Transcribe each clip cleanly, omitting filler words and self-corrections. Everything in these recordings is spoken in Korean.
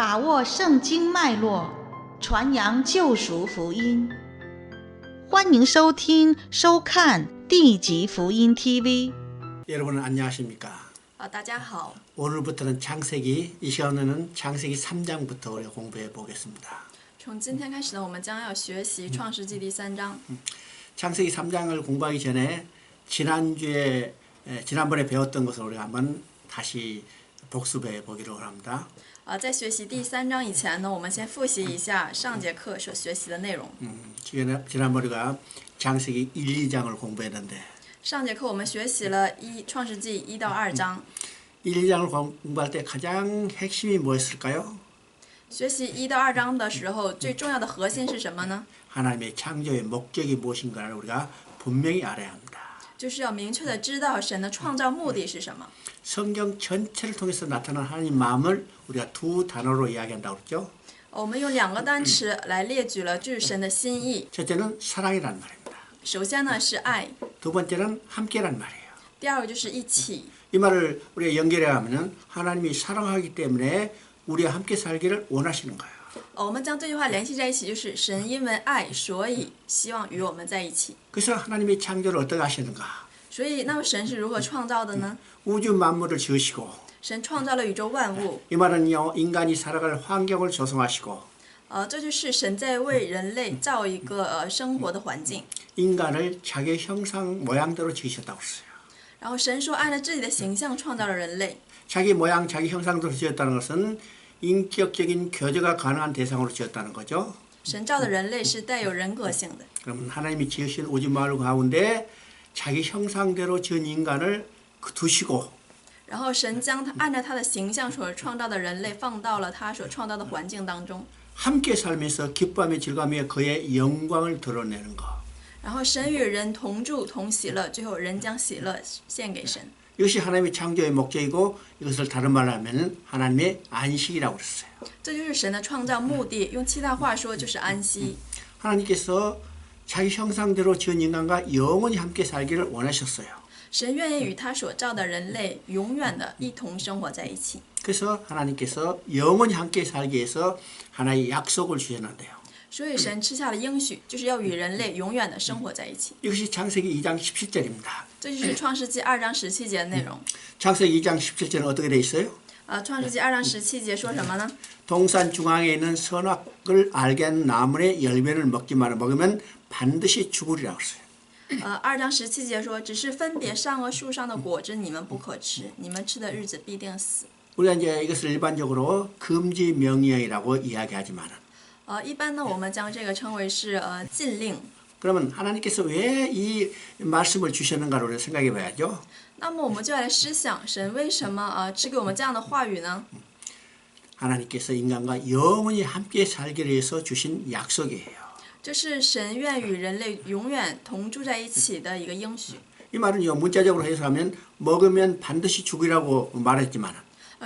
把握圣经脉络，传扬救赎福音。欢迎收听、收看地极福音 TV。 여러분 안녕하십니까? 大家好。 오늘부터는 창세기, 이 시간에는 창세기 3장부터 우리가 공부해 보겠습니다. 从今天开始呢，我们将要学习创世纪第3章。 창세기 3장을 공부하기 전에 지난번에 배웠던 것을 우리가 한번 다시 복습해 보기로 합니다. 在学习第3章以前呢，我们先复习一下上节课所学习的内容。 지난번에 우리가 창세기 1, 2장을 공부했는데 上节课我们学习了创世纪1到2章。 1, 2장을 공부할 때 가장 핵심이 뭐였을까요? 学习1到2章的时候，最重要的核心是什么呢？ 하나님의 창조의 목적이 무엇인가를 우리가 분명히 알아야 합니다. 就是要明确的知道神的创造目的是什么。 성경 전체를 통해서 나타난 하나님 마음을 우리가 두 단어로 이야기한다고 그랬죠. 我们用2个单词来列举了就是神的心意。 첫째는 사랑이란 말입니다. 首先呢是爱， 두 번째는 함께란 말이에요. 第二个就是一起。 이 말을 우리가 연결해 가면은 하나님이 사랑하기 때문에 우리와 함께 살기를 원하시는 거예요. 我们将这句话联系在一起，就是神因为爱，所以希望与我们在一起。 그래서 하나님이 창조를 어떻게 하시는가? 所以，那么神是如何创造的呢？ 우주 만물을 지으시고 神创造了宇宙万物。 이 말은요 인간이 살아갈 환경을 조성하시고 这就是神在为人类造一个生活的环境。 인간을 자기 형상 모양대로 지으셨다고 했어요. 然后神说，按照自己的形象创造了人类。 자기 모양, 자기 형상대로 지었다는 것은 인격적인 교제가 가능한 대상으로 지었다는 거죠. 神造的人类是带有人格性的。 그러면 하나님이 지으신 우주 만물 가운데 자기 형상대로 지은 인간을 두시고 然后神将他按照他的形象所创造的人类放到了他所创造的环境当中。 함께 살면서 기뻐하며 즐거우며 그의 영광을 드러내는 것. 然后神与人同住同喜乐，最后人将喜乐献给神。 이것이 하나님의 창조의 목적이고 이것을 다른 말로 하면 하나님의 안식이라고 그랬어요. 这就是神的创造目的，用其他话说就是安息。 하나님께서 자기 형상대로 지은 인간과 영원히 함께 살기를 원하셨어요. 神愿意与他所造的人类永远的一同生活在一起。 그래서 하나님께서 영원히 함께 살기 위해서 하나의 약속을 주셨는데요. 所以神吃下了应许，就是要与人类永远的生活在一起。 이것이 창세기 2장 17절입니다. 这就是创世纪2章17节的内容。 창세기 2장 17절은 어떻게 되어 있어요? 创世纪2章17节说什么呢？ 동산 중앙에 있는 선악을 알게 하는 나무의 열매를 먹지 마라. 먹으면 반드시 죽으리라고 했어요. 2章17节说，只是分别善恶树上的果子，你们不可吃，你们吃的日子必定死。 우리가 이제 이것을 일반적으로 금지 명령이라고 이야기하지만은 一般呢，我们将这个称为是禁令。 그러면 하나님께서 왜 이 말씀을 주셨는가를 우리가 생각해 봐야죠. 那么我们就要来思想，神为什么赐给我们这样的话语呢？ 하나님께서 인간과 영원히 함께 살기를 위해서 주신 약속이에요. 这是神愿与人类永远同住在一起的一个应许。 이 말은요 문자적으로 해석하면 먹으면 반드시 죽이라고 말했지만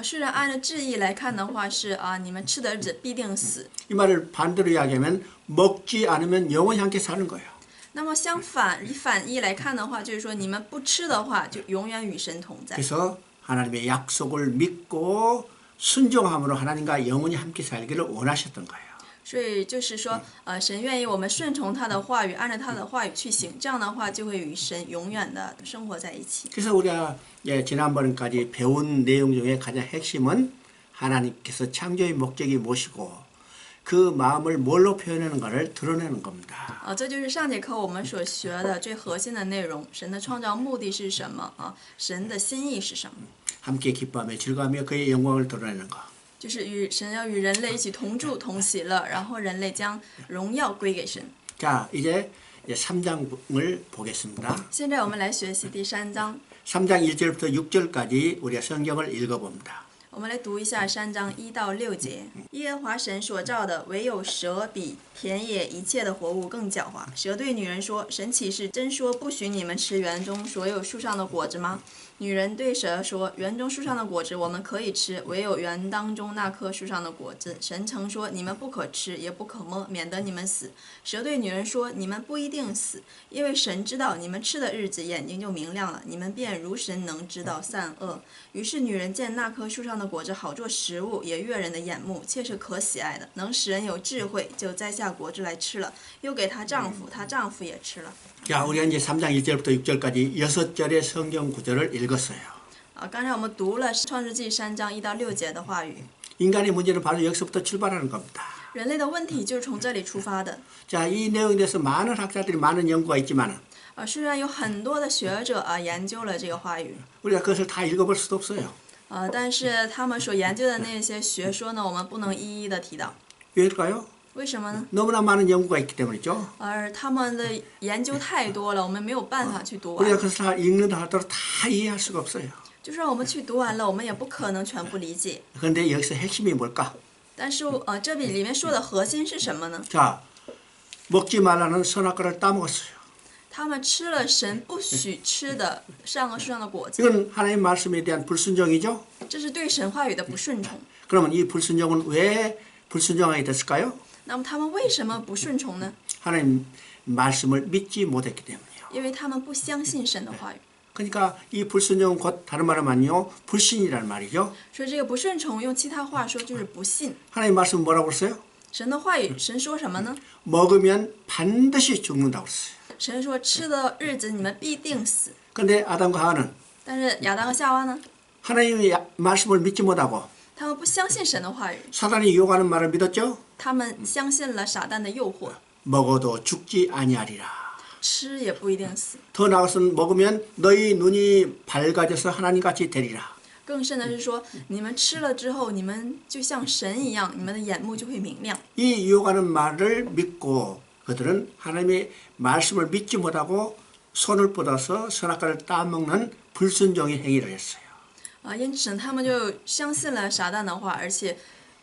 虽然按照字义来看的话是你们吃的日子必定死。 이 말을 반대로 이야기하면 먹지 않으면 영원히 함께 사는 거예요. 那么相反，以反义来看的话，就是说你们不吃的话，就永远与神同在。 그래서 하나님의 약속을 믿고 순종함으로 하나님과 영원히 함께 살기를 원하셨던 거예요. 所以就是说，神愿意我们顺从他的话语，按照他的话语去行，这样的话就会与神永远的生活在一起。 그래서 우리가 지난번까지 배운 내용 중에 가장 핵심은 하나님께서 창조의 목적이 무엇이고 그 마음을 뭘로 표현하는가를 드러내는 겁니다. 这就是上节课我们所学的最核心的内容。神的创造目的是什么神的心意是什么？ 함께 기뻐하며 즐거워하며 그의 영광을 드러내는 것. 就是神要与人类一起同住同喜乐，然后人类将荣耀归给神。 자, 이제 3장을 보겠습니다. 现在我们来学习第3章。 3장 1절부터 6절까지 우리가 성경을 읽어봅니다. 我们来读一下3章1到6节。耶和华神所造的，唯有蛇比田野一切的活物更狡猾。蛇对女人说：“神岂是真说不许你们吃园中所有树上的果子吗？”女人对蛇说：“园中树上的果子我们可以吃，唯有园当中那棵树上的果子，神曾说你们不可吃，也不可摸，免得你们死。”蛇对女人说：“你们不一定死，因为神知道你们吃的日子眼睛就明亮了，你们便如神能知道善恶。”于是女人见那棵树上的的果子好做食物，也悦人的眼目，切是可喜爱的，能使人有智慧，就摘下果子来吃了，又给她丈夫，她丈夫也吃了。 자, 우리가 이제 3장 1절부터 6절까지 6절의 성경 구절을 읽었어요. 刚才我们读了创世纪3章1到6节的话语。 인간의 문제는 바로 여기서부터 출발하는 겁니다. 人类的问题就是从这里出发的。 자, 이 내용에 대해서 많은 학자들이 많은 연구가 있지만 虽然有很多的学者研究了这个话语， 우리가 그것을 다 읽어볼 수도 없어요. 但是他们所研究的那些学说呢，我们不能一一的提到。 왜일까요? 为什么呢？ 너무나 많은 연구가 있기 때문이죠. 他们的研究太多了，我们没有办法去读 우리가 完。 그것을 다 읽는다 하더라도 다 이해할 수가 없어요. 就算我们去读完了，我们也不可能全部理解。 그런데 여기서 핵심이 뭘까? 但是这里面说的核心是什么呢？ 자, 먹지 말라는 선악과를 따먹었어요. 他们吃了神不许吃的善恶树上的果子， 이건 하나님 말씀에 대한 불순종이죠. 这是对神话语的不顺从。 그러면 이 불순종은 왜 불순종하게 됐을까요? 那么他们为什么不顺从呢？ 하나님 말씀을 믿지 못했기 때문이에요. 因为他们不相信神的话语。 그러니까 이 불순종은 곧 다른 말로 하면요 불신이라는 말이죠. 所以这个不顺从，用其他话说就是不信。 하나님 말씀은 뭐라고 그랬어요? 神的话语，神说什么呢？ 먹으면 반드시 죽는다고 그랬어요. 神说吃的日子你们必定死。 그런데 아담과 하와는 但是亚当和夏娃呢？ 하나님의 말씀을 믿지 못하고 他们不相信神的话语， 사단이 유혹하는 말을 믿었죠. 他们相信了撒旦的诱惑， 먹어도 죽지 아니하리라. 吃也不一定死。 더 나아가서는 먹으면 너희 눈이 밝아져서 하나님같이 되리라. 更甚的是说，你们吃了之后，你们就像神一样，你们的眼目就会明亮。 이 유혹하는 말을 믿고 그들은 하나님의 말씀을 믿지 못하고 손을 뻗어서 선악과를 따먹는 불순종의 행위를 했어요. 因此他们就相信了撒旦的话，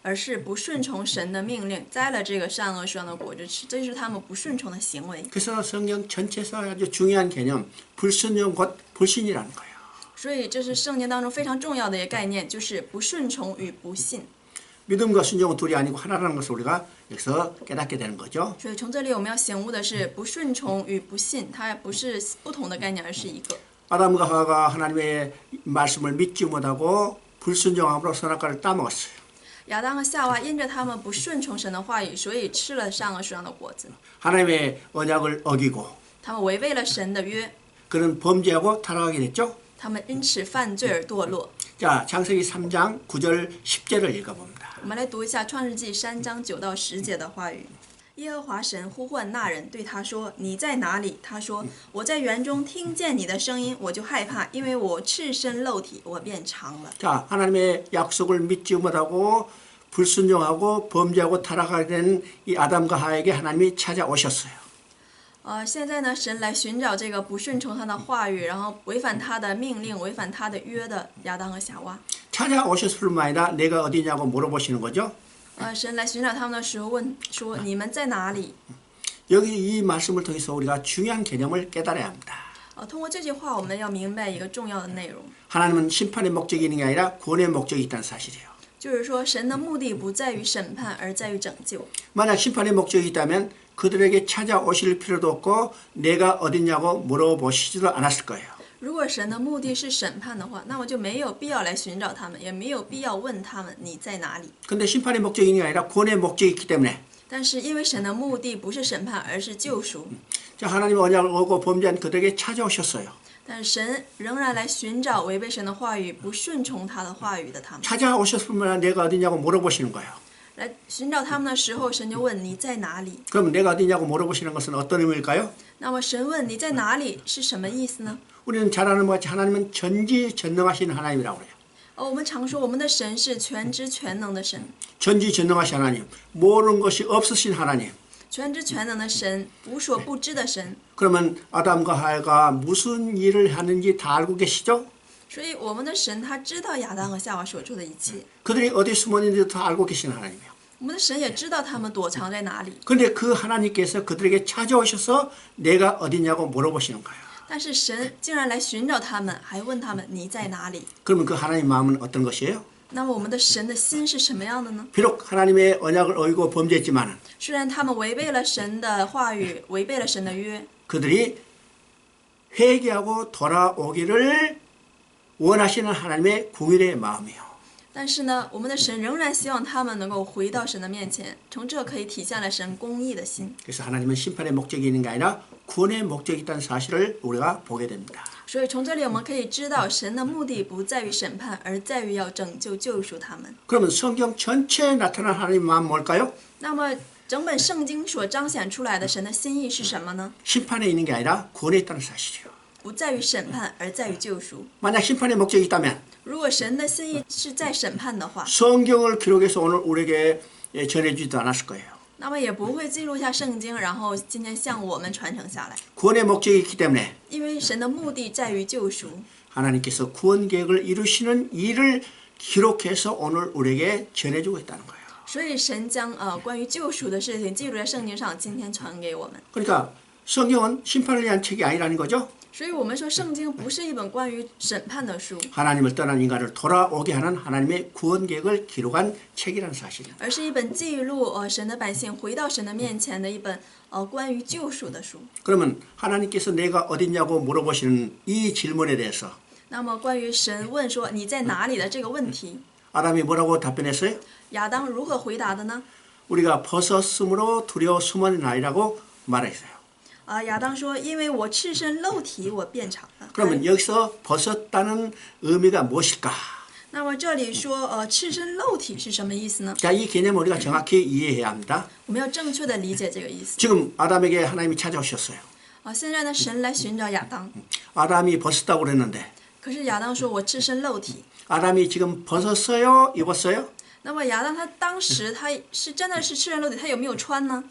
而是不顺从神的命令，摘了这个善恶树上的果子吃，这就是他们不顺从的行为。 그래서 성경 전체에서 아주 중요한 개념 불순종 곧 불신이라는 거예요. 所以这是圣经当中非常重要的一个概念，就是不顺从与不信。 믿음과 순종은 둘이 아니고 하나라는 것을 우리가 여기서 깨닫게 되는 거죠. 所以从这里我们要醒悟的是，不顺从与不信，它不是不同的概念，而是一个。 아담과 하와가 하나님의 말씀을 믿지 못하고 불순종함으로 선악과를 따먹었어요. 亚当和夏娃因着他们不顺从神的话语，所以吃了善恶树上的果子。 하나님의 언약을 어기고 他们违背了神的约， 그는 범죄하고 타락하게 됐죠. 他们因此犯罪而堕落。 자, 창세기 3장 9절 10절을 읽어봅니다. 我们来读一下创世纪3章9到10节的话语。耶和华神呼唤那人，对他说：“你在哪里？”他说：“我在园中听见你的声音，我就害怕，因为我赤身露体，我变长了。” 자, 하나님의 약속을 믿지 못하고 불순종하고 범죄하고 타락하게 된 이 아담과 하와에게 하나님이 찾아오셨어요. 现在呢，神来寻找这个不顺从他的话语，然后违反他的命令、违反他的约的亚当和夏娃。 찾아오셨을 뿐만 아니라 내가 어디냐고 물어보시는 거죠. 神来寻找他们的时候问说：“你们在哪里？” 여기 이 말씀을 통해서 우리가 중요한 개념을 깨달아야 합니다. 通过这句话，我们要明白一个重要的内容， 하나님은 심판의 목적이 있는 게 아니라 구원의 목적이 있다는 사실이에요. 就是说神的目的不在于审判，而在于拯救。 만약 심판의 목적이 있다면 그들에게 찾아오실 필요도 없고 내가 어디냐고 물어보시지도 않았을 거예요. 如果神的目的是审判的话，那么就没有必要来寻找他们，也没有必要问他们你在哪里。 근데 심판의 목적이 있는 게 아니라 구원의 목적이 있기 때문에 但是因为神的目的不是审判，而是救赎， 자, 하나님의 언약을 어고 범죄한 그들에게 찾아오셨어요. 但是神仍然来寻找违背神的话语、不顺从他的话语的他们。 찾아오셨을 뿐만 아니라 내가 어디냐고 물어보시는 거예요. 来寻找他们的时候，神就问你在哪里。 그럼 내가 어디냐고 물어보시는 것은 어떤 의미일까요? 那么神问你在哪里是什么意思呢？ 우리는 잘 아는 것 같이 하나님은 전지전능하신 하나님이라고 그래요. 我们常说我们的神是全知全能的神， 전지전능하신 하나님, 모르는 것이 없으신 하나님. 全知全能的神，无所不知的神。 그러면 아담과 하와가 무슨 일을 하는지 다 알고 계시죠? 所以我们的神他知道亚当和夏娃所做的一切， 그들이 어디 숨어 있는지도 다 알고 계시는 하나님이에요. 我们的神也知道他们躲藏在哪里。 그런데 그 하나님께서 그들에게 찾아오셔서 내가 어디냐고 물어보시는 거예요. 但是神竟然来寻找他们，还问他们你在哪里？ 그러면 그 하나님 마음은 어떤 것이에요? 那么我们的神的心是什么样的呢？ 비록 하나님의 언약을 어기고 범죄했지만 虽然他们违背了神的话语，违背了神的约， 그들이 회개하고 돌아오기를 원하시는 하나님의 궁일의 마음이에요. 但是呢，我们的神仍然希望他们能够回到神的面前，从这可以体现了神公义的心。 그래서 하나님은 심판의 목적이 있는 게 아니라 구원의 목적이 있다는 사실을 우리가 보게 됩니다. 所以从这里我们可以知道，神的目的不在于审判，而在于要拯救救赎他们。 그러면 성경 전체에 나타난 하나님의 마음 뭘까요? 那么整本圣经所彰显出来的神的心意是什么呢？ 심판에 있는 게 아니라 구원에 있다는 사실이요. 不在于审判，而在于救赎。 만약 심판의 목적이 있다면 如果神的心意是在审判的话， 성경을 기록해서 오늘 우리에게 전해주지도 않았을 거예요. 那么也不会记录下圣经，然后今天向我们传承下来。 구원의 목적이 있기 때문에 因为神的目的在于救赎， 하나님께서 구원 계획을 이루시는 일을 기록해서 오늘 우리에게 전해주고 있다는 거예요. 所以神将关于救赎的事情记录在圣经上，今天传给我们。 그러니까 성경은 심판을 위한 책이 아니라는 거죠. 所以我们说，圣经不是一本关于审判的书， 하나님을 떠난 인간을 돌아오게 하는 하나님의 구원 계획을 기록한 책이라는 사실입니다. 而是一本记录神的百姓回到神的面前的一本关于救赎的书。 그러면 하나님께서 내가 어딨냐고 물어보시는 이 질문에 대해서 那么关于神问说你在哪里的这个问题， 아담이 뭐라고 답변했어요? 亚当如何回答的呢？ 우리가 벗었으므로 두려워 숨었나이라고 말했어요. 亚当说，因为我赤身露体，我变长了。 그러면 여기서 벗었다는 의미가 무엇일까? 那么这里说赤身露体是什么意思呢？ 자, 이 개념을 우리가 정확히 이해해야 합니다. 我们要正确的理解这个意思。 지금 아담에게 하나님이 찾아오셨어요. 现在呢，神来寻找亚当， 아담이 벗었다고 그랬는데 可是亚当说我赤身露体。 아담이 지금 벗었어요? 입었어요? 那么亚当他当时他是真的是赤身露体，他有没有穿呢？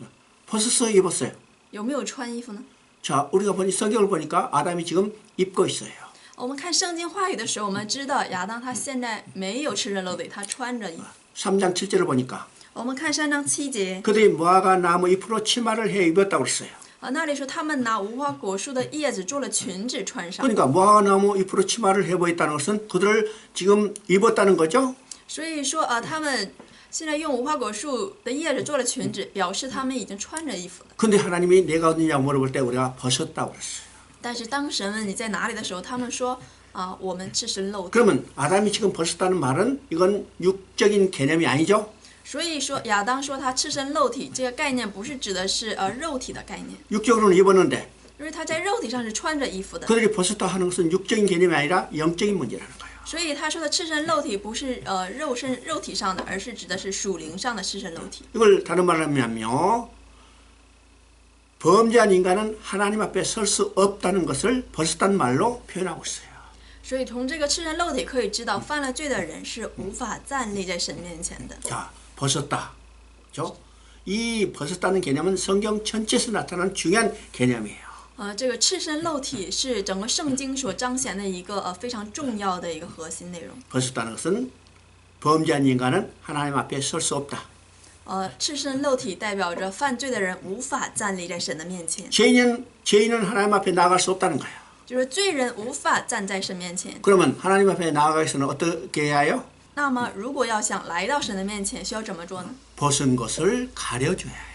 벗었어요? 입었어요? 有没有穿衣服呢？ 자, 우리가 보니 성경을 보니까 아담이 지금 입고 있어요. 我们看圣经话语的时候，我们知道亚当他现在没有赤身露体，他穿着衣服。 3장 7절을 보니까 我们看3章7节， 그들이 무화과 나무 잎으로 치마를 해 입었다고 그랬어요. 那里说他们拿无花果树的叶子做了裙子穿上。 그러니까 무화과 나무 잎으로 치마를 해 보였다는 것은 그들을 지금 입었다는 거죠. 所以说他们现在用无花果树的叶子做了裙子，表示他们已经穿着衣服了。 근데 하나님이 내가 어디냐고 물어볼 때 우리가 벗었다고 그랬어요. 但是当神问你在哪里的时候，他们说我们赤身露体。 그러면 아담이 지금 벗었다는 말은 이건 육적인 개념이 아니죠. 所以说亚当说他赤身露体，这个概念不是指的是肉体的概念， 육적으로는 입었는데 因为他在肉体上是穿着衣服的。 그들이 벗었다 하는 것은 육적인 개념이 아니라 영적인 문제라는 거예요. 所以他说的赤身露体不是肉体上的，而是指的是属灵上的赤身露体。 이걸 다른 말로 하면요. 범죄한 인간은 하나님 앞에 설 수 없다는 것을 벗었다는 말로 표현하고 있어요. 所以从这个赤身露体可以知道，犯了罪的人是无法站立在神面前的。 자, 벗었다. 그죠? 이 벗었다는 개념은 성경 전체에서 나타나는 중요한 개념이에요. 这个赤身露体是整个圣经所彰显的一个非常重要的一个核心内容。 벗었다는 것은 범죄한 인간은 하나님 앞에 설 수 없다. 赤身露体代表着犯罪的人无法站立在神的面前， 죄인은 하나님 앞에 나아갈 수 없다는 거예요. 就是罪人无法站在神面前。 그러면 하나님 앞에 나아가기 위해서는 어떻게 해야 해요? 那么如果要想来到神的面前，需要怎么做呢？ 벗은 것을 가려줘야 해요.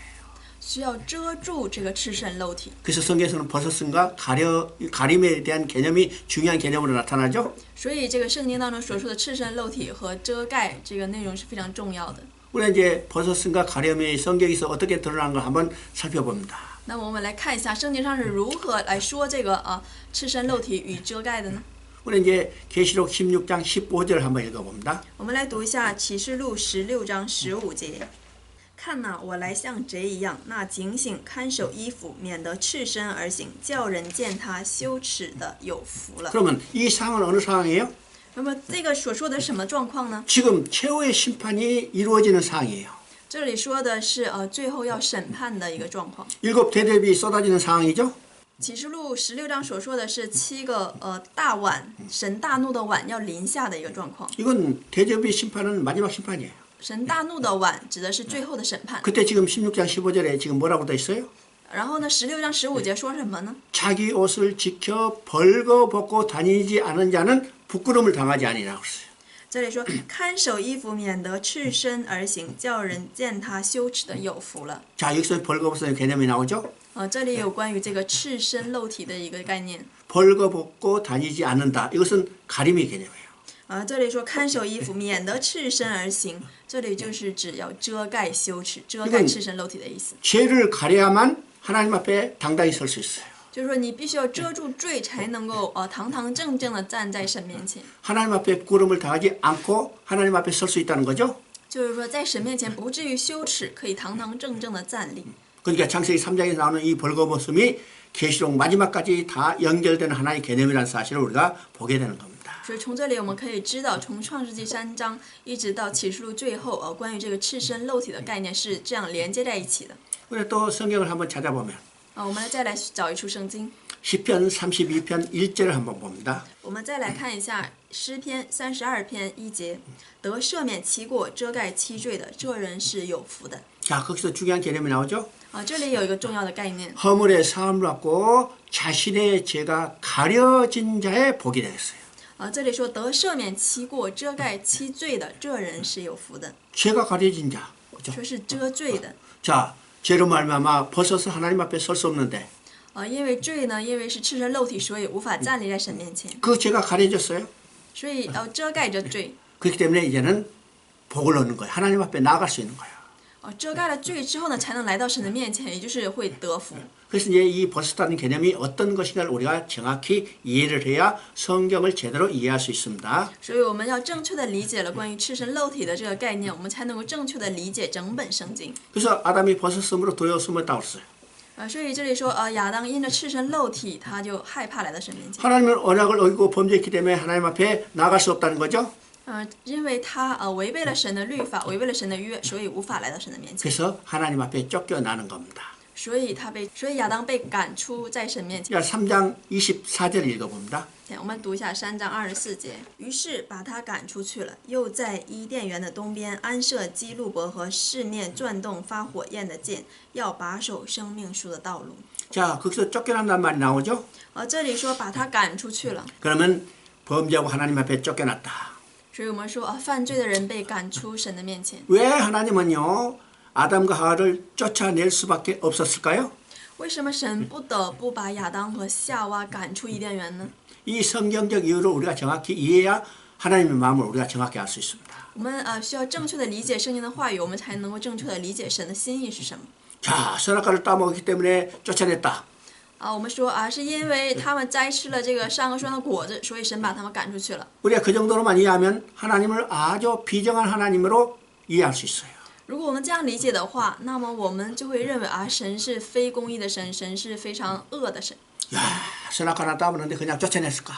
需要遮住这个赤身露体。 그래서 성경에서는 벗었음과 가림에 대한 개념이 중요한 개념으로 나타나죠. 所以这个圣经当中所说的赤身露体和遮盖这个内容是非常重要的。 우리가 이제 벗었음과 가림이 성경에서 어떻게 드러난 걸 한번 살펴봅니다. 那么我们来看一下圣经上是如何来说这个赤身露体与遮盖的呢？ 우리 이제 계시록 16장 15절 한번 읽어봅니다. 我们来读一下启示录16章15节。看哪，我来像贼一样，那警醒看守衣服，免得赤身而行，叫人见他羞耻的有福了。 그러면 이 상황은 어느 상황이에요? 那么这个所说的什么状况呢？ 지금 최후의 심판이 이루어지는 상황이에요. 这里说的是最后要审判的一个状况。 7 대접이 쏟아지는 상황이죠. 启示录16章所说的是7个大碗，神大怒的碗要临下的一个状况。 이건 대접의 심판은 마지막 심판이에요. 神大怒的碗指的是最后的审判。 그때 지금 16장 15절에 지금 뭐라고 돼 있어요? 然后呢，16章15节说什么呢？ 자기 옷을 지켜 벌거벗고 다니지 않은 자는 부끄러움을 당하지 아니라고 했어요. 这里说看守衣服，免得赤身而行，叫人见他羞耻的有福了。 자, 여기서 벌거벗는 개념이 나오죠. 这里有关于这个赤身露体的一个概念。 벌거벗고 다니지 않는다. 이것은 가림의 개념이에요. 这里说看守衣服，免得赤身而行，这里就是指要遮盖羞耻，遮盖赤身露体的意思。 죄를 가려야만 하나님 앞에 당당히 설 수 있어요. 就是说，你必须要遮住罪，才能够堂堂正正的站在神面前。 하나님 앞에 부끄러움을 당하지 않고 하나님 앞에 설 수 있다는 거죠. 就是说，在神面前不至于羞耻，可以堂堂正正的站立。 그러니까 창세기 3장에 나오는 이 벌거벗음이 계시록 마지막까지 다 연결되는 하나의 개념이라는 사실을 우리가 보게 되는 겁니다. 所以从这里我们可以知道，从创世纪3章一直到启示录最后，关于这个赤身露体的概念是这样连接在一起的。 우리 또 성경을 한번 찾아보면 我们再来找一处圣经， 시편 32편 1절을 한번 봅니다. 我们再来看一下诗篇32篇1节，得赦免其过、遮盖其罪的，这人是有福的。 자, 거기서 중요한 개념이 나오죠. 这里有一个重要的概念， 허물의 사함을 받고 자신의 죄가 가려진 자의 복이 되겠어요. 这里说得赦免其过、遮盖其罪的，这人是有福的。 죄가 가려진 자. 그렇죠? 说是遮罪的， 자, 죄로 말미암아 벗어서 하나님 앞에 설 수 없는데 因为罪呢，因为是赤身露体，所以无法站立在神面前， 그 죄가 가려졌어요. 所以要遮盖着罪。 그렇기 때문에 이제는 복을 얻는 거예요. 하나님 앞에 나아갈 수 있는 거예요. 遮盖了罪之后呢，才能来到神的面前，也就是会得福。 그래서 이제 이 벗었다는 개념이 어떤 것인가를 우리가 정확히 이해를 해야 성경을 제대로 이해할 수 있습니다. 所以我们要正确的理解了关于赤身露体的这个概念，我们才能够正确的理解整本圣经。 그래서 아담이 벗었으므로 두려웠음을 따왔어요. 所以这里说，亚当因着赤身露体，他就害怕来到神面前。 하나님은 언약을 어기고 범죄했기 때문에 하나님 앞에 나아갈 수 없다는 거죠. 因为他违背了神的律法，违背了神的约，所以无法来到神的面前。 그래서 하나님 앞에 쫓겨나는 겁니다. 所以亚当被赶出在神面前。 자, 3장 24절 읽어봅니다. 我们读一下3章24节。于是把他赶出去了，又在伊甸园的东边安设基路伯和四面转动发火焰的剑，要把守生命树的道路。 자, 거기서 쫓겨난다는 말이 나오죠. 这里说把他赶出去了， 그러면 범죄하고 하나님 앞에 쫓겨났다. 所以我们说犯罪的人被赶出神的面前。 왜 하나님은요 아담과 하와를 쫓아낼 수밖에 없었을까요? 为什么神不得不把亚当和夏娃赶出伊甸园呢？ 이 성경적 이유를 우리가 정확히 이해해야 하나님의 마음을 우리가 정확히 알 수 있습니다. 我们需要正确的理解圣经的话语，我们才能够正确的理解神的心意是什么。 자, 선악과를 따먹었기 때문에 쫓아냈다. 我们说是因为他们摘吃了这个善恶树上的果子，所以神把他们赶出去了。 우리가 그 정도로만 이해하면 하나님을 아주 비정한 하나님으로 이해할 수 있어요. 如果我们这样理解的话，那么我们就会认为神是非公义的神，神是非常恶的神。 야, 선악과 하나 따먹는데 그냥 쫓아냈을까?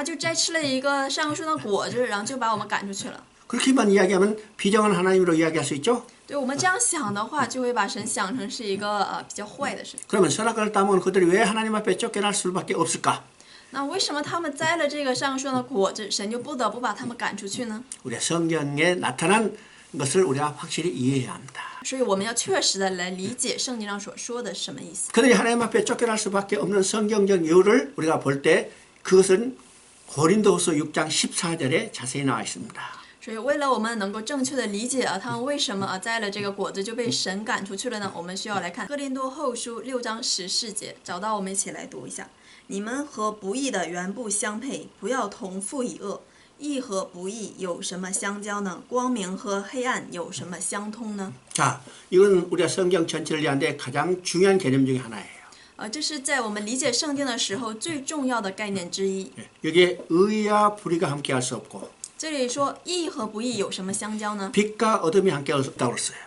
就摘吃了一个善恶树上的果子，然后就把我们赶出去了。 그렇게만 이야기하면 비정한 하나님으로 이야기할 수 있죠? 对我们这样想的话，就会把神想成是一个比较坏的神。 그러면 선악과를 따먹은 그들이 왜 하나님 앞에 쫓겨날 수밖에 없을까? 那为什么他们摘了这个善恶树上的果子，神就不得不把他们赶出去呢？ 우리 성경에 나타난 것을 우리가 확실히 이해해야 합니다. 所以我们要确实的来理解圣经上所说的是什么意思。 그들이 하나님 앞에 쫓겨날 수밖에 없는 성경적 이유를 우리가 볼 때 그것은 고린도후서 6장 14절에 자세히 나와 있습니다. 所以为了我们能够正确的理解他们为什么摘了这个果子就被神赶出去了呢？我们需要来看哥林多后书6章14节，找到我们一起来读一下。你们和不义的原不相配，不要同父以恶。义和不义有什么相交呢？光明和黑暗有什么相通呢？ 자, 이건 우리가 성경 전체를 이해하는데 가장 중요한 개념 중에 하나예요. 这是在我们理解圣经的时候最重要的概念之一。 여기에 의와 불의가 함께할 수 없고 这里说义和不义有什么相交呢？ 빛과 어둠이 함께할 수 없다고 그랬어요.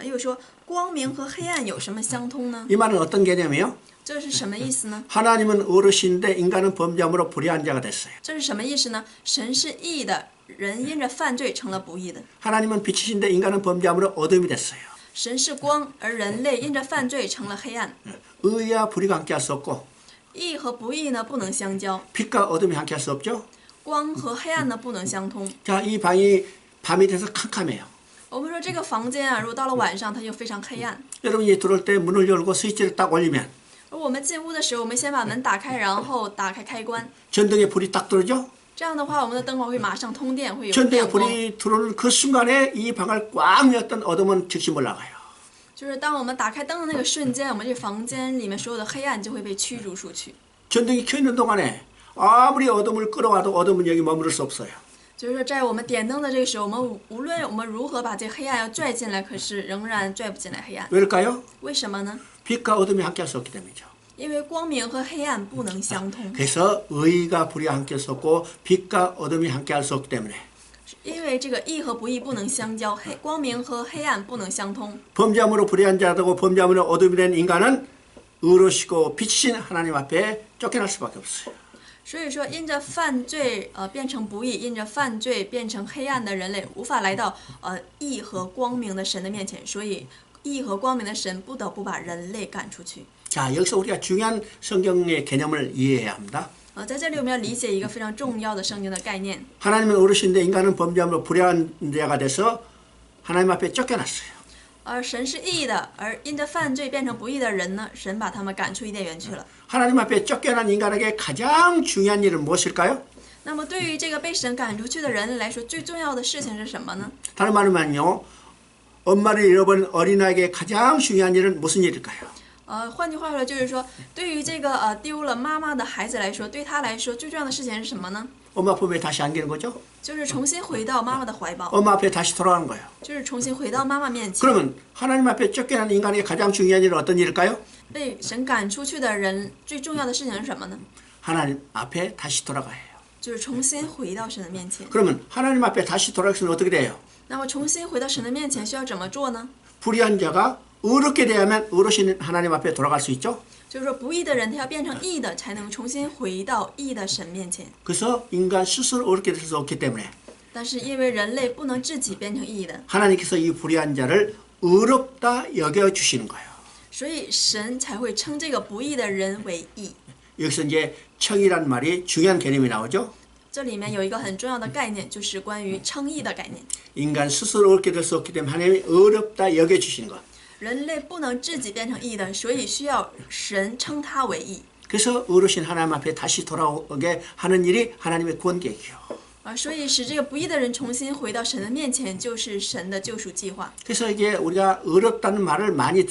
又说光明和黑暗有什么相通呢？ 이 말은 어떤 개념이요? 这是什么意思呢？ 하나님은 어르신인데 인간은 범죄함으로 불의한 자가 됐어요. 这是什么意思呢？神是义的，人因着犯罪成了不义的。 하나님은 빛이신데 인간은 범죄함으로 어둠이 됐어요. 神是光，而人类因着犯罪成了黑暗。 의와 불의가 함께할 수 없고 义和不义呢不能相交， 빛과 어둠이 함께할 수 없죠. 光和黑暗呢不能相通。 자, 이 방이 밤이 돼서 캄캄해요. 我们说这个房间如果到了晚上它就非常黑暗。 여러분이 들어올 때 문을 열고 스위치를 딱 올리면 而我们进屋的时候，我们先把门打开，然后打开开关， 전등에 불이 딱 들어오죠. 这样的话我们的灯光会马上通电，会有 전등에 亮光。 불이 들어오는 그 순간에 이 방을 꽉 메웠던 어둠은 즉시 몰라가요. 就是当我们打开灯的那个瞬间，我们这房间里面所有的黑暗就会被驱逐出去。 전등이 켜 있는 동안에 아무리 어둠을 끌어와도 어둠은 여기 머무를 수 없어요. 就是在我们点灯的这个时候，无论我们如何把这个黑暗要拽进来，可是仍然拽不进来黑暗。 왜일까요? 为什么呢？ 빛과 어둠이 함께할 수 없기 때문이죠. 因为光明和黑暗不能相通， 그래서 의가 불이 함께 섰고 빛과 어둠이 함께할 수 없기 때문에 因为这个义和不义不能相交，光明和黑暗不能相通。 범죄함으로 불의한 자라고 범죄함으로 어둠이 된 인간은 의로시고 빛이신 하나님 앞에 쫓겨날 수밖에 없어요. 所以说，因着犯罪变成不义，因着犯罪变成黑暗的人类，无法来到义和光明的神的面前，所以义和光明的神不得不把人类赶出去。 자, 여기서 우리가 중요한 성경의 개념을 이해해야 합니다. 在这里我们要理解一个非常重要的圣经的概念。 하나님은 어르신데 인간은 범죄함으로 불의한 자가 돼서 하나님 앞에 쫓겨났어요. 而神是义的，而因着犯罪变成不义的人呢，神把他们赶出伊甸园去了。 하나님 앞에 쫓겨난 인간에게 가장 중요한 일은 무엇일까요? 那么对于这个被神赶出去的人来说，最重要的事情是什么呢？ 다른 말로 말하면요. 엄마를 잃어버린 어린아이에게 가장 중요한 일은 무슨 일일까요? 换句话说，就是说，对于这个丢了妈妈的孩子来说，对他来说最重要的事情是什么呢？ 엄마 품에 다시 안기는 거죠. 就是重新回到妈妈的怀抱， 엄마 앞에 다시 돌아가는 거예요. 就是重新回到妈妈面前。 그러면 하나님 앞에 쫓겨난 인간에게 가장 중요한 일은 어떤 일일까요? 被神赶出去的人最重要的事情是什么呢？ 하나님 앞에 다시 돌아가야 해요. 就是重新回到神的面前。 그러면 하나님 앞에 다시 돌아가서는 어떻게 돼요? 那么重新回到神的面前需要怎么做呢？ 불의한 자가 의롭게 되야만 의로신 하나님 앞에 돌아갈 수 있죠. 就是说，不义的人他要变成义的，才能重新回到义的神面前。 그래서 인간 스스로 의롭게 될 수 없기 때문에 但是因为人类不能自己变成义的， 하나님께서 이 불의한 자를 의롭다 여겨주시는 거예요. 所以神才会称这个不义的人为义。 여기서 이제 청이란 말이 중요한 개념이 나오죠. 这里面有一个很重要的概念，就是关于称义的概念。 인간 스스로 의롭게 될 수 없기 때문에 하나님이 의롭다 여겨주시는 것. 人类不能自己变成义的，所以需要神称他为义。 그래서 의로신 하나님 앞에 다시 돌아오게 하는 일이 하나님의 구원계획이요. 所以使这个不义的人重新回到神的面前，就是神的救赎计划。 그래서 이게 우리가 의롭다는 말을 많이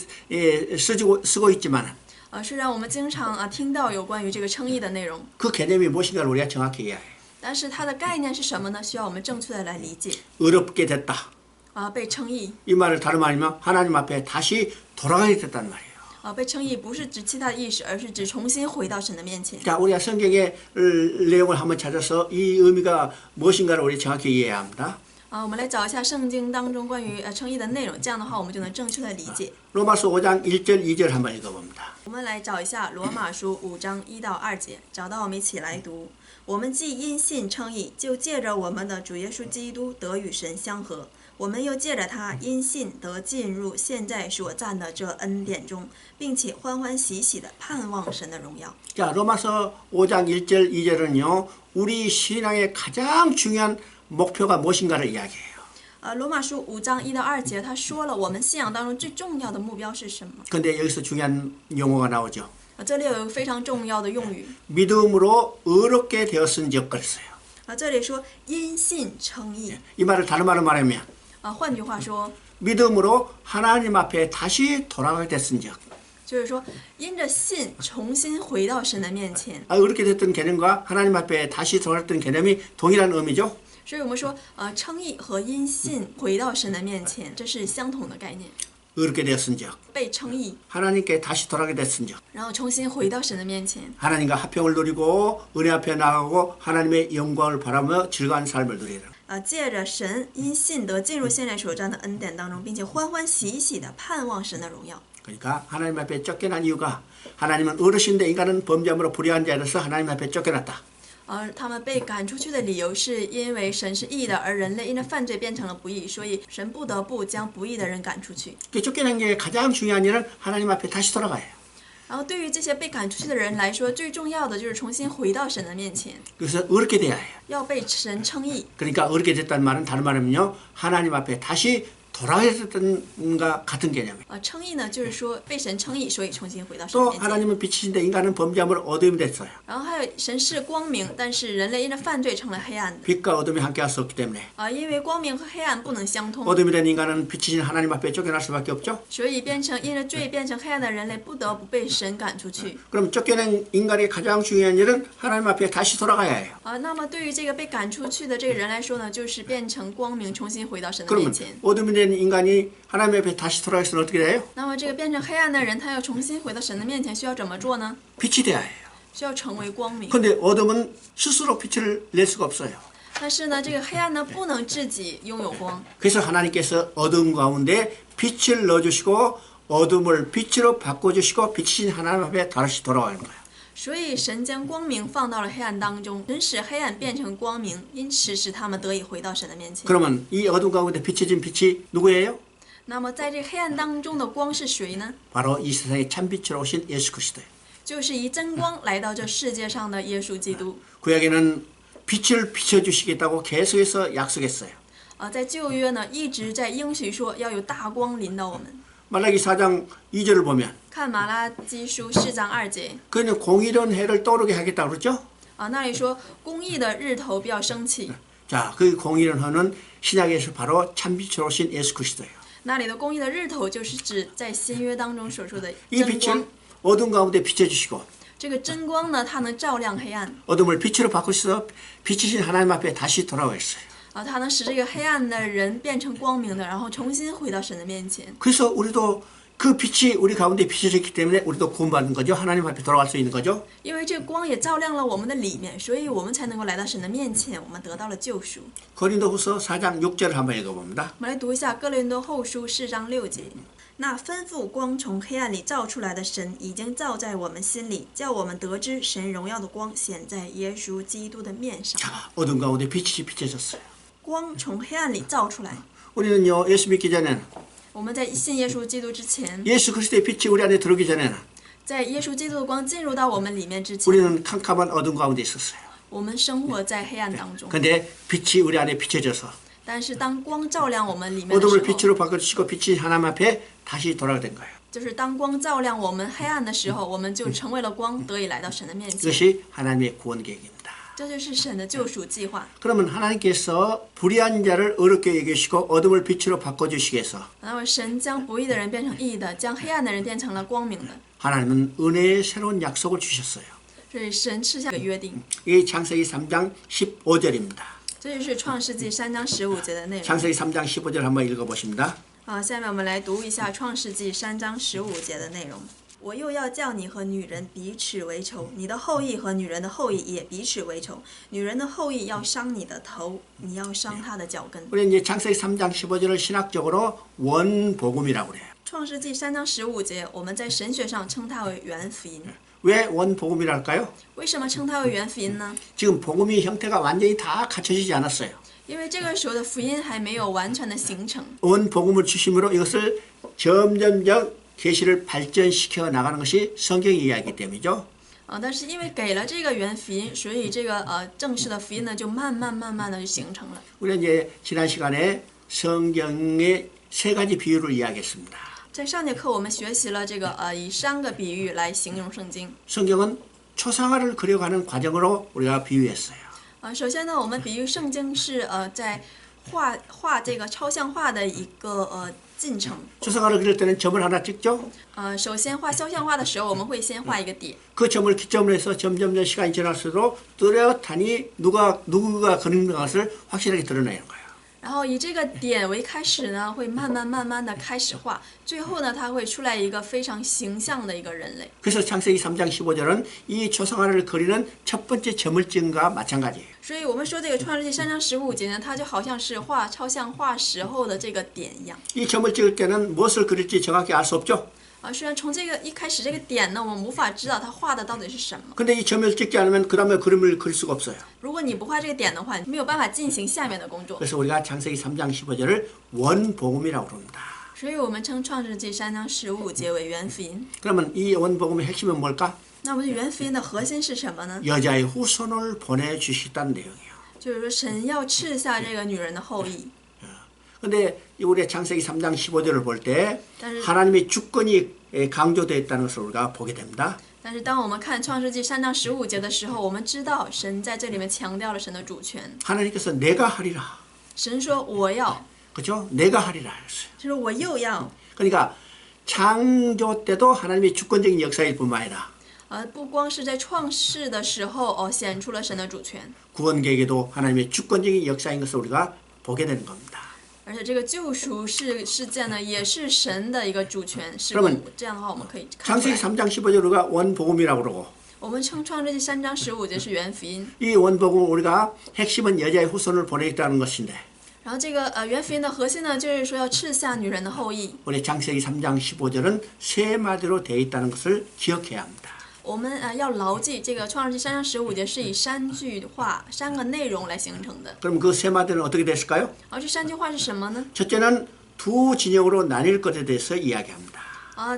쓰고 있지만 虽然我们经常听到有关于这个称义的内容， 그 개념이 무엇인가를 우리가 정확히 이해해야 해요. 但是它的概念是什么呢？需要我们正确的来理解。 의롭게 됐다. 被称义， 이 말을 다른 말이면 하나님 앞에 다시 돌아가게 됐다는 말이에요. 被称义不是指其他的意思，而是指重新回到神的面前。 자, 우리가 성경의 내용을 한번 찾아서 이 의미가 무엇인가를 우리 정확히 이해해야 합니다. 我们来找一下圣经当中关于称义的内容，这样的话我们就能正确的理解。 로마서 5장 1절 2절 한번 읽어봅니다. 我们来找一下罗马书5章1到2节，找到我们一起来读。我们既因信称义，就借着我们的主耶稣基督得与神相合。我们又借着他因信得进入现在所占的这恩典中，并且欢欢喜喜的盼望神的荣耀。 자, 로마서 5장 1절 2절은요. 우리 신앙의 가장 중요한 목표가 무엇인가를 이야기해요. 罗马书5章1到2节，他说了我们信仰当中最重要的目标是什么？ 근데 여기서 중요한 용어가 나오죠. 这里有一个非常重要的用语， 믿음으로 의롭게 되었은즉 그랬어요. 这里说因信称义。 이 말을 다른 말로 말하면 换句话说， 믿음으로 하나님 앞에 다시 돌아가게 됐은즉 就是说因着信重新回到神的面前。 의롭게 됐던 개념과 하나님 앞에 다시 돌아갔던 개념이 동일한 의미죠. 所以我们说，称义和因信回到神的面前，这是相同的概念。 의롭게 되었은즉 被称义， 하나님께 다시 돌아가게 됐은즉 然后重新回到神的面前， 하나님과 화평을 누리고 은혜 앞에 나가고 하나님의 영광을 바라며 즐거운 삶을 누리라. 借着神因信得进入现在所占的恩典当中，并且欢欢喜喜的盼望神的荣耀。 그러니까 하나님 앞에 쫓겨난 이유가 하나님은 어르신데 인간은 범죄함으로 불의한 자로서 하나님 앞에 쫓겨났다. 他们被赶出去的理由是因为神是义的，而人类因着犯罪变成了不义，所以神不得不将不义的人赶出去。 그 쫓겨난 게 가장 중요한 일은 하나님 앞에 다시 돌아가요. 然后对于这些被赶出去的人来说，最重要的就是重新回到神的面前， 그래서 의롭게 돼야 해요. 要被神称义。 그러니까 의롭게 됐다는 말은 다른 말은요. 하나님 앞에 다시 돌아가셨던가 같은 개념이에요. 称义呢，就是说被神称义，所以重新回到神 또 面前。 하나님은 빛이신데 인간은 범죄함으로 어둠이 됐어요. 然后还有神是光明，但是人类因着犯罪成了黑暗的。 빛과 어둠이 함께할 수 없기 때문에 因为光明和黑暗不能相通， 어둠이 된 인간은 빛이신 하나님 앞에 쫓겨날 수밖에 없죠. 所以因着罪变成黑暗的人类不得不被神赶出去。 그럼 쫓겨낸 인간의 가장 중요한 일은 하나님 앞에 다시 돌아가야 해요. 那么对于这个被赶出去的这个人来说呢，就是变成光明，重新回到神的面 그러면 前。 어둠이 된 인간이 하나님 앞에 다시 돌아가서는 어떻게 돼요? 那么这个变成黑暗的人，他要重新回到神的面前，需要怎么做呢？ 빛이 돼야 해요. 需要成为光明。 그런데 어둠은 스스로 빛을 낼 수가 없어요. 但是呢，这个黑暗呢，不能自己拥有光。 그래서 하나님께서 어둠 가운데 빛을 넣어주시고 어둠을 빛으로 바꿔주시고 빛이신 하나님 앞에 다시 돌아가는 거예요. 所以神将光明放到了黑暗当中，神使黑暗变成光明，因此使他们得以回到神的面前。 그러면 이 어둠 가운데 비춰진 빛이 누구예요? 那么在这黑暗当中的光是谁呢？ 바로 이 세상에 참빛으로 오신 예수 그리스도예요. 就是以真光来到这世界上的耶稣基督。 구약에는 빛을 비춰주시겠다고 계속해서 약속했어요. 在旧约呢，一直在应许说要有大光临到我们。 말라기 4장 2절을 보면 看马拉基书4章2节， 그는 공의로운 해를 떠오르게 하겠다고 그러죠? 那里说公义的日头不要升起。 자, 그 공의로운 해는 신약에서 바로 참빛으로 오신 예수 그리스도예요. 那里的公义的日头就是指在新约当中所说的 이 真 빛을 光。 어둠 가운데 비춰주시고 这个真光呢，它能照亮黑暗。 어둠을 빛으로 바꾸셔서 빛이신 하나님 앞에 다시 돌아와 있어요. 它能使这个黑暗的人变成光明的，然后重新回到神的面前。 그래서 우리도 그 빛이 우리 가운데 비춰졌기 때문에 우리도 구원받는 거죠. 하나님 앞에 돌아갈 수 있는 거죠. 因为这个光也照亮了我们的里面，所以我们才能够来到神的面前，我们得到了救赎。 고린도후서 4장 6절을 한번 읽어봅니다. 我们来读一下哥林多后书4章6节。那吩咐光从黑暗里照出来的神，已经照在我们心里，叫我们得知神荣耀的光显在耶稣基督的面上。 자, 어둠 가운데 빛이 비춰졌어요. 光从黑暗里照出来。 우리는요, 예수 믿기 전에는 我们在信耶稣基督之前， 예수 그리스도의 빛이 우리 안에 들어오기 전에는 在耶稣基督的光进入到我们里面之前， 우리는 캄캄한 어둠 가운데 있었어요. 我们生活在黑暗当中。 근데 빛이 우리 안에 비춰져서 但是当光照亮我们里面的时 어둠을 候， 빛으로 바꿔주시고 빛이 하나님 앞에 다시 돌아가게 된 거예요. 就是当光照亮我们黑暗的时候，我们就成为了光，得以来到神的面前。 이것이 하나님의 구원 계획입니다. 这就是神的救赎计划。 그러면 하나님께서 불의한 자를 어렵게 여기시고 어둠을 빛으로 바꿔주시기 위해서 然后神将不义的人变成义的，将黑暗的人变成了光明的。 하나님은 은혜의 새로운 약속을 주셨어요. 所以神赐下个约定， 이게 창세기 3장 15절입니다. 这就是创世纪3章15节的内容。 창세기 3장 15절 한번 읽어보십니다. 下面我们来读一下创世纪3章15节的内容。我又要叫你和女人彼此为仇，你的后裔和女人的后裔也彼此为仇。女人的后裔要伤你的头，你要伤她的脚跟。 우리 이제 창세기 3장 15절을 신학적으로 원복음이라고 그래요. 创世纪3章15节，我们在神学上称它为原福音。 왜 원복음이라 할까요? 为什么称它为原福音呢？ 지금 복음의 형태가 완전히 다 갖춰지지 않았어요. 因为这个时候的福音还没有完全的形成。 원복음을 주심으로 이것을 점점점 계시를 발전시켜 나가는 것이 성경의 이야기이기 때문이죠. 但是因为给了这个原福音，所以这个正式的福音呢，就慢慢的就形成了。 우리가 이제 지난 시간에 성경의 세 가지 비유를 이야기했습니다. 在上节课我们学习了这个以3个比喻来形容圣经。 성경은 초상화를 그려가는 과정으로 우리가 비유했어요. 首先呢，我们比喻圣经是在画这个抽象画的一个进程。 초상화를 그릴 때는 점을 하나 찍죠. 首先画肖像画的时候，我们会先画一个点。 그 점을 기점으로 해서 점점 시간이 지날수록 뚜렷하니 누가 그린 것을 확실하게 드러내는 거예요. 然后以这个点为开始呢，会慢慢的开始画，最后呢，它会出来一个非常形象的一个人类。 그래서 창세기 3장 15절은 이 초상화를 그리는 첫 번째 점을 찍은 것과 마찬가지예요. 所以我们说这个创世纪3章15节呢，它就好像是画抽象画时候的这个点一样。 이 점을 찍을 때는 무엇을 그릴지 정확히 알 수 없죠. 虽然从这个一开始这个点呢，我们无法知道它画的到底是什么。 근데 이 점을 찍지 않으면 그 다음에 그림을 그릴 수가 없어요. 如果你不画这个点的话，你没有办法进行下面的工作。 그래서 우리가 창세기 3장 15절을 원복음이라고 그럽니다. 所以我们称创世纪3章15节为原福音。 그러면 이 원복음의 핵심은 뭘까? 那么这原福音的核心是什么呢？ 여자의 후손을 보내주시겠다는 내용이에요. 就是说神要赐下这个女人的后裔。 근데 우리 창세기 3장 15절을 볼 때 但是 하나님의 주권이 강조되어 있다는 것을 우리가 보게 됩니다. 但是当我们看创世纪3章15节的时候，我们知道神在这里面强调了神的主权。 하나님께서 내가 하리라. 神说我要， 그죠? 내가 하리라 했어요. 就是我又要。 그러니까 창조 때도 하나님의 주권적인 역사일 뿐만 아니라 不光是在创世的时候显出了神的主权， 구원 계획에도 하나님의 주권적인 역사인 것을 우리가 보게 되는 겁니다. 而且这个救赎事件呢，也是神的一个主权事그러면 工。这样的话，我们可以看出 창세기 来。 3장 15절 우리가 원복음이라고 그러고 我们称创世纪3章15节是原福音， 이 원복음 우리가 핵심은 여자의 후손을 보내겠다는 것인데 然后这个原福音的核心呢，就是说要赐下女人的后裔。 우리 창세기 3장 15절은 세 마디로 되어 있다는 것을 기억해야 합니다. 我们要牢记这个创世纪3章15节是以3句话、3个内容来形成的。 그럼 그 세 마디는 어떻게 됐을까요? 而这3句话是什么呢？ 첫째는 두 진영으로 나뉠 것에 대해서 이야기합니다.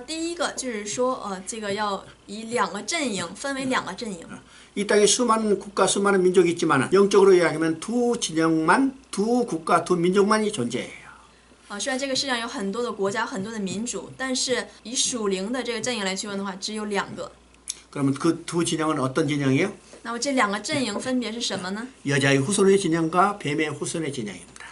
第一个就是说这个要以2个阵营分为2个阵营。 이 땅에 수많은 국가, 수많은 민족이 있지만 영적으로 이야기하면 두 진영만, 두 국가, 두 민족만이 존재해요. 虽然这个世上有很多的国家、很多的民主，但是以属灵的这个阵营来区分的话，只有2个。 그러면 그 두 진영은 어떤 진영이에요? 那么这2个阵营分别是什么呢？ 여자의 후손의 진영과 뱀의 후손의 진영입니다.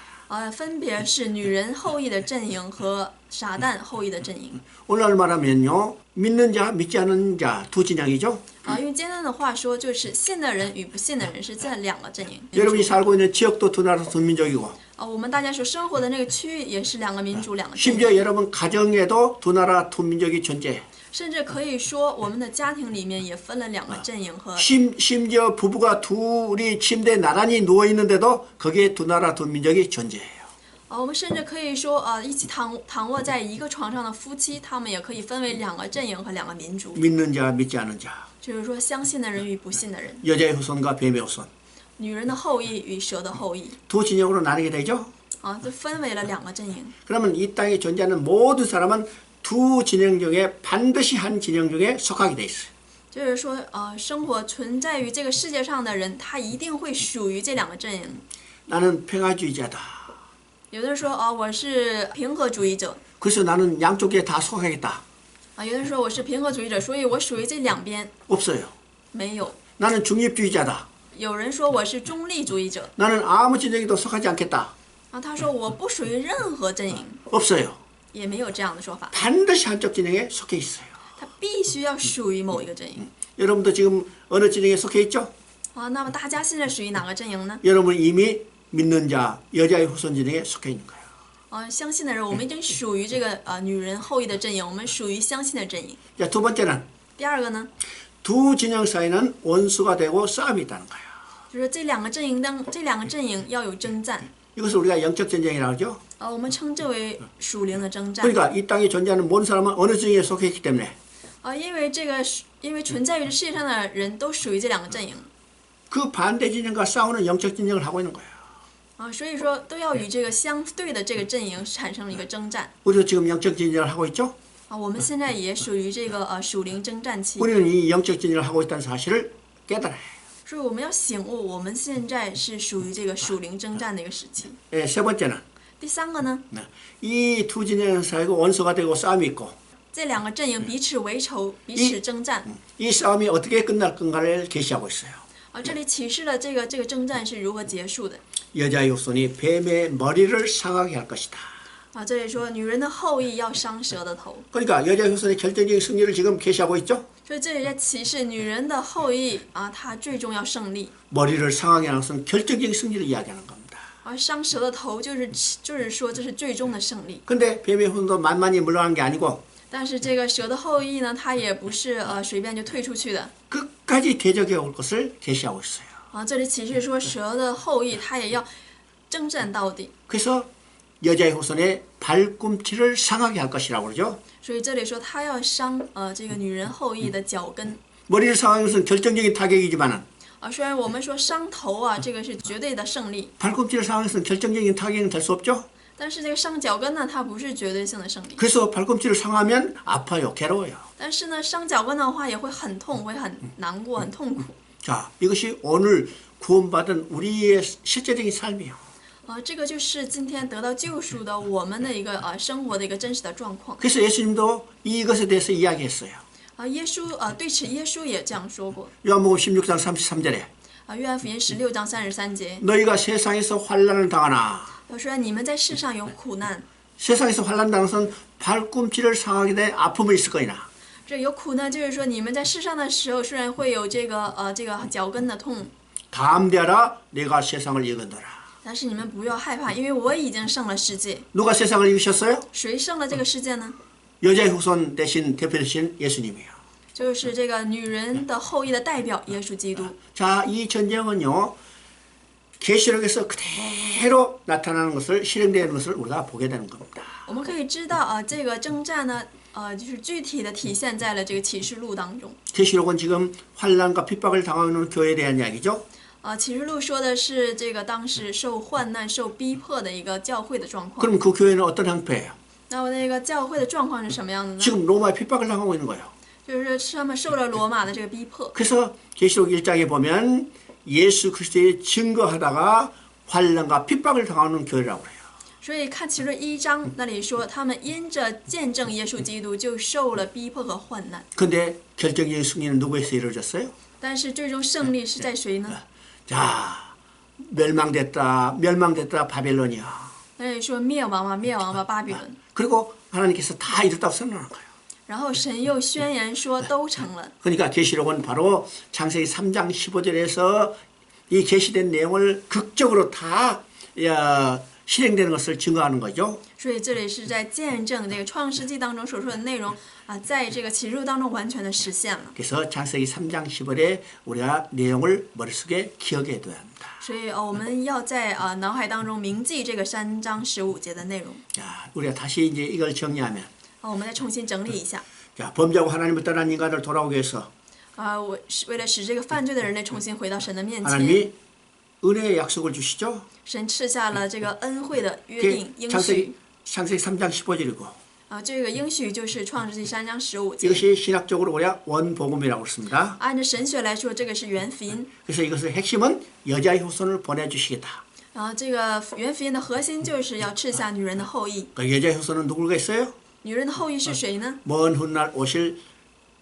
分别是女人后裔的阵营和撒旦后裔的阵营。 오늘 말하면요, 믿는 자, 믿지 않는 자 두 진영이죠. 用简单的话说，就是信的人与不信的人是这2个阵营。 여러분이 살고 있는 지역도 두 나라 두 민족이고 我们大家所生活的那个区域也是2个民族、2个阵营。 심지어 여러분 가정에도 두 나라 두 민족이 존재해. 甚至可以说，我们的家庭里面也分了2个阵营和。 심지어 부부가 둘이 침대에 나란히 누워 있는데도 거기에 두 나라 두 민족이 존재해요. 我们甚至可以说，一起躺卧在一个床上的夫妻，他们也可以分为2个阵营和2个民族。 믿는 자, 믿지 않는 자. 就是说，相信的人与不信的人， 여자의 후손과 뱀의 후손. 女人的后裔与蛇的后裔， 두 진영으로 나뉘게 되죠. 就分为了2个阵营。 그러면 이 땅에 존재하는 모든 사람은 두 진영 중에 반드시 한 진영 중에 속하게 돼 있어요. 就是说，生活存在于这个世界上的人，他一定会属于这2个阵营。 나는 평화주의자다. 有的人说，我是平和主义者。 그래서 나는 양쪽에 다 속하겠다. 有的人说我是平和主义者，所以我属于这2边。 없어요. 没有。 나는 중립주의자다. 有人说我是中立主义者。 나는 아무 진영에도 속하지 않겠다. 他说我不属于任何阵营。 없어요. 也没有这样的说法。 반드시 한쪽 진영에 속해 있어요. 他必须要属于某一个阵营。 여러분도 지금 어느 진영에 속해 있죠? 那么大家现在属于哪个阵营呢？ 여러분 이미 믿는 자, 여자의 후손 진영에 속해 있는 거예요. 相信的人，我们已经属于这个女人后裔的阵营，我们属于相信的阵营。 자, 두 번째는 第二个呢， 두 진영 사이는 원수가 되고 싸움이 있다는 거예요. 就是这2个阵营要有征战。 이것을 우리가 영적 전쟁이라고 하죠. 我们称之为属灵的征战。 그러니까 이 땅에 존재하는 모든 사람은 어느 진영에 속해 있기 때문에 因为存在于这世界上的人都属于这2个阵营。 그 반대 진영과 싸우는 영적 전쟁을 하고 있는 거예요. 所以说都要与这个相对的这个阵营产生一个征战。 우리도 지금 영적 전쟁을 하고 있죠. 我们现在也属于这个属灵征战期。 우리는 이 영적 전쟁을 하고 있다는 사실을 깨달아야 해요. 所以我们要醒悟，我们现在是属于这个属灵征战的一个时期。 세 번째는 第3个呢， 이 두 진영 사이가 원수가 되고 싸움이 있고 这2个阵营彼此为仇，彼此征战。 이 싸움이 어떻게 끝날 건가를 계시하고 있어요. 这里启示了这个征战是如何结束的。 여자의 후손이 뱀의 머리를 상하게 할 것이다. 这里说女人的后裔要伤蛇的头。 그러니까 여자의 후손의 결정적인 승리를 지금 계시하고 있죠. 所以这里在启示女人的后裔她最终要胜利。 머리를 상하게 하는 것은 결정적인 승리를 이야기하는 겁니다. 伤蛇的头就是说这是最终的胜利。 근데 뱀의 후손도 만만히 물러난 게 아니고 但是这个蛇的后裔呢，他也不是随便就退出去的。 끝까지 대적해 올 것을 계시하고 있어요. 这里启示说蛇的后裔他也要征战到底。 그래서 여자의 후손의 발꿈치를 상하게 할 것이라고 그러죠. 所以这里说他要伤这个女人后裔的脚跟。 머리를 상하는 것은 결정적인 타격이지만은 虽然我们说伤头这个是绝对的胜利， 발꿈치를 상하는 것은 결정적인 타격은 될 수 없죠. 但是这个伤脚跟呢，它不是绝对性的胜利。 그래서 발꿈치를 상하면 아파요, 괴로워요. 但是呢，伤脚跟的话也会很痛，会很难过，很痛苦。 자, 이것이 오늘 구원받은 우리의 실제적인 삶이에요. 这个就是今天得到救赎的我们的一个生活的一个真实的状况。 그래서 예수님도 이것에 대해서 이야기했어요. 耶稣对此耶稣也这样说过。 요한복음 16장 33절에 约翰福音16章33节， 너희가 세상에서 환난을 당하나 他说你们在世上有苦难， 세상에서 환난 당한 것은 발꿈치를 상하게 된 아픔이 있을 거이나 这有苦难就是说你们在世上的时候虽然会有这个脚跟的痛， 담대하라 내가 세상을 이겼노라. 但是你们不要害怕，因为我已经胜了世界。 누가 세상을 이기셨어요? 谁胜了这个世界呢？ 여자의 후손 대신 대표 되신 예수님이에요. 就是这个女人的后裔的代表耶稣基督。 자, 이 전쟁은요. 계시록에서 그대로 나타나는 것을 실행되는 것을 우리가 보게 되는 겁니다. 我们可以知道这个征战呢，就是具体的体现在了这个启示录当中。 계시록은 지금 환난과 핍박을 당하는 교회에 대한 이야기죠. 启示录说的是这个当时受患难、受逼迫的一个教会的状况。 그럼 그 교회는 어떤 형태예요? 那么那个教会的状况是什么样的呢？ 지금 로마의 핍박을 당하고 있는 거예요. 就是他们受了罗马的这个逼迫。 그래서 계시록 1장에 보면 예수 그리스도의 증거하다가 환난과 핍박을 당하는 교회라고 그래요. 所以看启示录1章那里说，他们因着见证耶稣基督，就受了逼迫和患难。 근데 결정적인 승리는 누구에서 이루어졌어요? 但是最终胜利是在谁呢？ 자, 멸망됐다 바벨론이야. 那里说灭亡吧，灭亡吧，巴比伦。 그리고 하나님께서 다 이뤘다고 선언하는 거예요. 然后神又宣言说都成了。 그러니까 계시록은 바로 창세기 3장 15절에서 이 계시된 내용을 극적으로 다 실행되는 것을 증거하는 거죠. 所以这里是在见证这个创世纪当中所说的内容在这个启示录当中完全的实现了。 그래서 창세기 3장 15절에 우리가 내용을 머릿속에 기억해 둬야 합니다. 所以我们要在脑海当中铭记这个3章15节的内容。 자, 우리가 다시 이제 이걸 정리하면 我们再重新整理一下。 자, 범죄하고 하나님을 떠난 인간을 돌아오기 위해서 我为了使这个犯罪的人类重新回到神的面前， 하나님이 은혜의 약속을 주시죠. 神赐下了这个恩惠的约定应许。 창세기 3장 15절이고 这个应许就是创世纪3章15节。 이것이 신학적으로 우리가 원복음이라고 그랬습니다. 按照神学来说，这个是原福音。 그래서 이것의 핵심은 여자의 후손을 보내주시겠다. 这个原福音的核心就是要赐下女人的后裔。 그 여자의 후손은 누구가 있어요? 女人的后裔是谁呢？ 먼 훗날 오실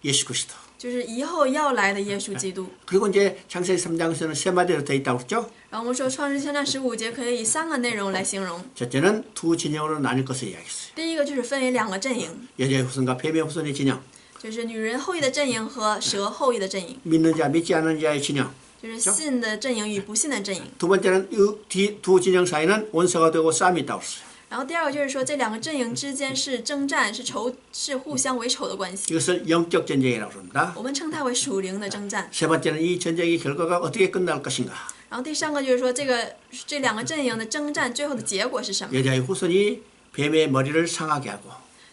예수 그리스도. 就是以后要来的耶稣基督。 그리고 이제 창세기 3장에서는 세 마디로 되어 있다고 그랬죠? 然后我们说创世纪3章15节可以以3个内容来形容。 첫째는 두 진영으로 나뉠 것을 이야기했어요. 第一个就是分为2个阵营， 여자의 후손과 뱀의 후손의 진영, 就是女人后裔的阵营和蛇后裔的阵营， 믿는 자 믿지 않는 자의 진영. 就是信的阵营与不信的阵营。 두 번째는 이 두 진영 사이는 원수가 되고 싸움이 있다고 그랬어요. 然后第二个就是说这2个阵营之间是征战，是互相为仇的关系。 이것을 영적 전쟁이라고 합니다. 我们称它为属灵的征战。 세 번째는 이 전쟁의 결과가 어떻게 끝날 것인가. 然后第3个就是说这2个阵营的征战最后的结果是什么？ 여자의 후손이 뱀의 머리를 상하게 하고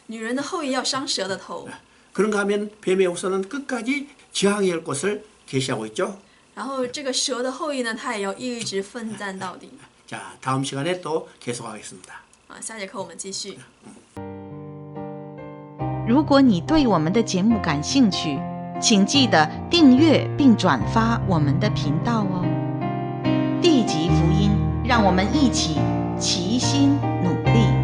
女人的后裔要伤蛇的头。 그런가 하면 뱀의 후손은 끝까지 지향해야 할 것을 계시하고 있죠. 然后这个蛇的后裔呢，他也要一直奋战到底。 자, 다음 시간에 또 계속하겠습니다. 下节课我们继续。如果你对我们的节目感兴趣，请记得订阅并转发我们的频道哦。地级福音，让我们一起齐心努力。